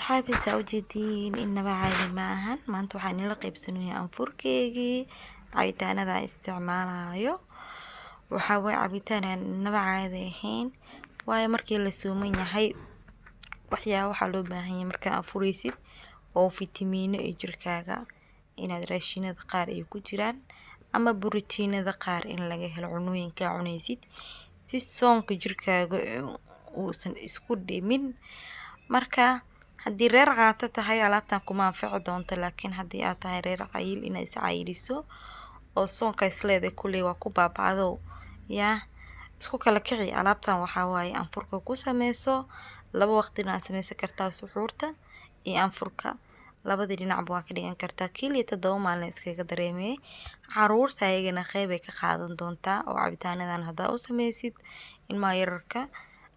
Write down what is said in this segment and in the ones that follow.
أصحابي سأوجدين إنما عادي معهن ما أنتو حاني لقيبسنويا أنفركيجي cabitaanada isticmaalayo waxa way cabitaan naba caadi ahayn waayo markii la sooman yahay waxa loo baahan yahay marka aad furaysid oo fitamiino ay jirkaaga inaad raashinada qaar ay ku jiraan ama borotiinada qaar in laga helo cunooyinka cunaysid si soonka jirkaaga uusan isku dhimin marka haddii reer qaata tahay alaabtan kuma anfaci doonto laakiin haddii aad tahay reer cayil inaad is cayiliso oo soonka isleeday kuley waa ku baabacdo yaa isku kala kici alaabtan waxa waaye anfurka ku sameyso laba waqtina aad sameysan kartaa suxuurta iyo anfurka labada dhinacba waa ka dhigan kartaa kaliya 7 maalin iskaga dareemay caruurta ayagana qayb ay ka qaadan doontaa oo cabitaanadan hadda u sameysid ilma yararka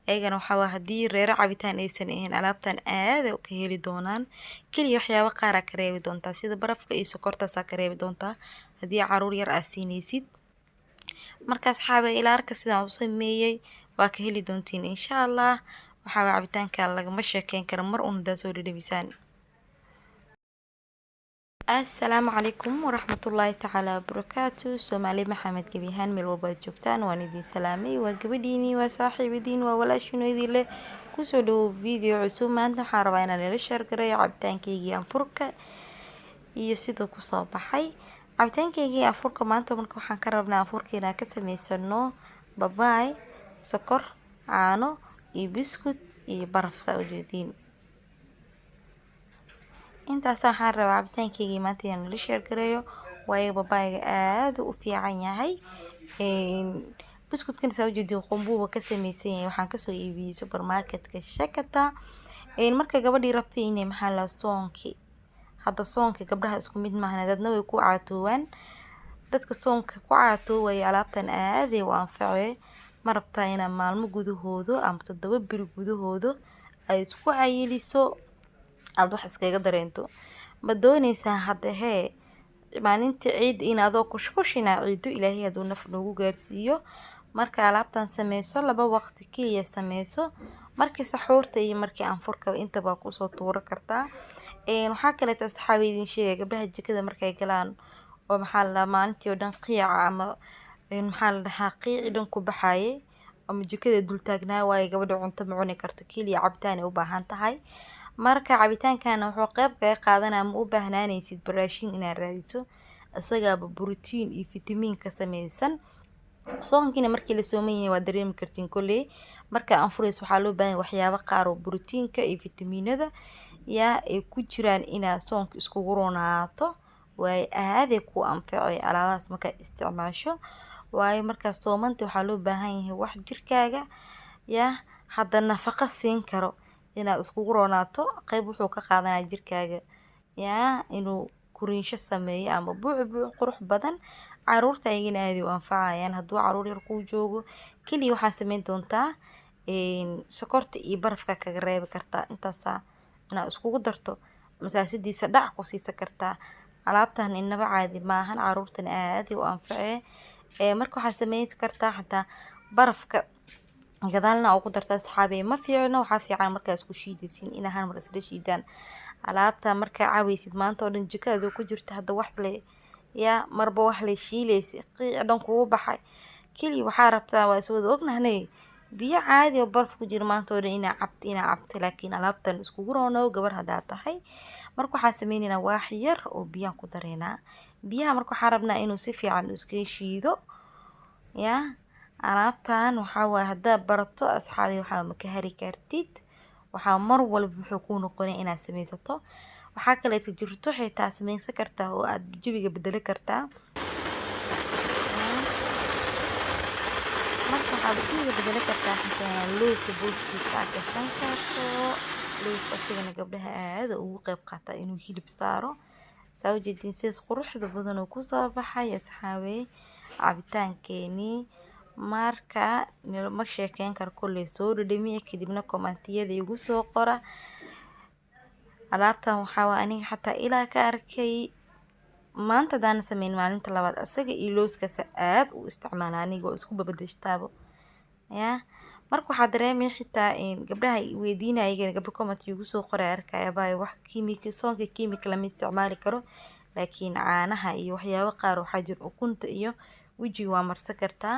ayagana waxa waa haddii reer cabitaan aysan ahayn alaabtan aad ka heli doonaan kaliya waxyaabo qaar ka reebi doontaa sida barafka iyo sokorta ka reebi doontaa haddii caruur yar aad siinaysid markaas xaaba ilaarka sidaan u sameeyay waa ka heli doontiin insha Allah waxa cabitaanka lagama sheekeyn karo mar uun daa soo dhadhabisaan السلام عليكم ورحمة الله تعالى وبركاته سومالي محمد جبيهان من الوباد جوكتان واندين سلامي وقبديني وصاحب دين وولا شنو يدي له كسولو فيديو عسوم ما انتم حاربين انا لشهر قرية عبتان كيجي انفرك يسيدو كصابحي عبتان كيجي انفرك ما انتم منكو حنكربنا انفركينا كسميسانو باباي سكر عانو بسكوت برف ساوجودين intaas waxaan rabaa cabitaankeygii maanta inaan la share gareeyo waayo babaayga aad u fiican yahay buskudkan soo jeedin qumbuba ka samaysan yahay waxaan ka soo iibiyay supermarketka Shakata marka gabadhii rabtay inay maxaa la soonki hadda soonka gabdhaha isku mid maahan dadna way ku caatoowaan dadka soonka ku caatooway alaabtan aad ay u anfacay ma rabtaa inaa maalmo gudahoodo ama 7 bil gudahoodo ay isku cayiliso aad wax iskaga dareento ma doonaysaa hadda maalinta ciid in adoo kushkushina ciido ilaahay haduu naf noogu gaarsiiyo marka alaabtan sameyso laba waqti kaliya sameyso markii saxuurta iyo markii anfurka intaba ku soo tuuro kartaa waxa kale ta saxaabeedin sheegay gabdhaha jikada markay galaan oo maxaa la maalintii oo dhan qiica ama maxaa la dhahaa qiici dhan ku baxay ama jikada dul taagnaa way gabadha cunto ma cuni karto kaliya cabitaan ay u baahan tahay marka cabitaankana wuxuu qayb ka qaadanaa ma u baahnaanaysid raashin inaad raadiso asagaaba borotiin iyo fitamiin ka sameysan soonkina markii la sooman yahay waa dareemi kartiin kuley marka anfurays waxa loo baahan waxyaabo qaar oo borotiinka iyo fitamiinada ay ku jiraan inaad soonka isku roonaato way aad ku anfacay alaabaas marka isticmaasho waayo marka soomanta waxa loo baahan yahay wax jirkaaga hadda nafaqo siin karo inaad isku roonaato qayb wuxuu ka qaadanaa jirkaaga inuu kuriinsho sameeyo ama buuc qurux badan caruurta ayagana aad u anfacayaan hadduu caruur yar ku joogo kaliya waxa sameyn doontaa sokorta iyo barafka kaga reebi kartaa intaas inaad isku darto masaasidiisa dhac ku siisan kartaa alaabtan inaba caadi maahan caruurtan aad u anfacay marka waxa sameyn kartaa hatta barafka gadaalna ugu dartaa saxaabay ma fiicno waxa fiican marka isku shiidaysiin in ahaan mar isla shiidaan alaabta marka caawaysid maanta oo dhan jikada ku jirta hadda wax le marba wax la shiilaysi qiic dhan kugu baxay kaliya waxa rabtaa waa soo ognahay biyo caadi oo baraf ku jira maanta oo dhan ina cabto laakiin alaabtan isku roono gabar hadaa tahay marka waxa sameeynaa wax yar oo biyo ku dareena biyaha marka waxa rabnaa inuu si fiican isku shiido alaabtan waxa waa hadda barato asxaabi waxa ma ka hari kartid waxa mar walba wuxuu ku noqonay inaad sameysato waxa kale ka jirto xitaa sameysan kartaa oo aad jawiga bedeli kartaa marka aad jawiga bedeli kartaa xitaa loos booskiisa ka shan karto loos asigana gabdhaha aad ugu qayb qaata inuu hilib saaro soo jeedin si quruxda badan oo ku soo baxay asxaabi cabitaankeeni marka ma sheekeyn kar kulay soo dhadhamiye kadibna commentiyada igu soo qora alaabtan waxa waa aniga xataa ilaa ka arkay maanta daan sameyn maalinta labaad asaga ilooska aad u isticmaala aniga oo isku babadashtaabo marka waxaa dareemay xitaa gabdhaha weydiinaya iyagana gabdho comment igu soo qoray arkaya baa wax kiimiko soonka kiimiko lama isticmaali karo laakiin caanaha iyo waxyaabo qaar waxaa jira ukunta iyo wajiga waa marsan kartaa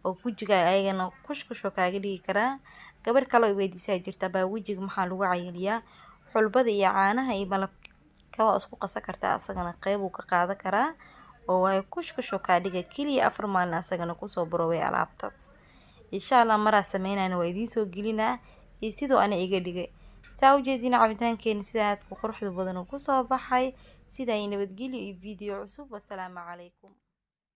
oo wajiga ayagana kushkusho kaaga dhigi karaa gabar kale oo weydiisay jirta baa wajiga maxaa lagu cayiliyaa xulbada iyo caanaha iyo malabka waa isku qasan kartaa asagana qayb uu ka qaadan karaa oo way kushkusho ka dhiga kaliya 4 maalin asagana kusoo baroway alaabtaas insha Allah maraa sameynayna waa idiin soo gelinaa iyo sidoo ana iga dhigay saa u jeedina cabitaankeena sidaad ku quruxda badan ku soo baxay sida ay nabadgelyo iyo video cusub wassalaamu calaykum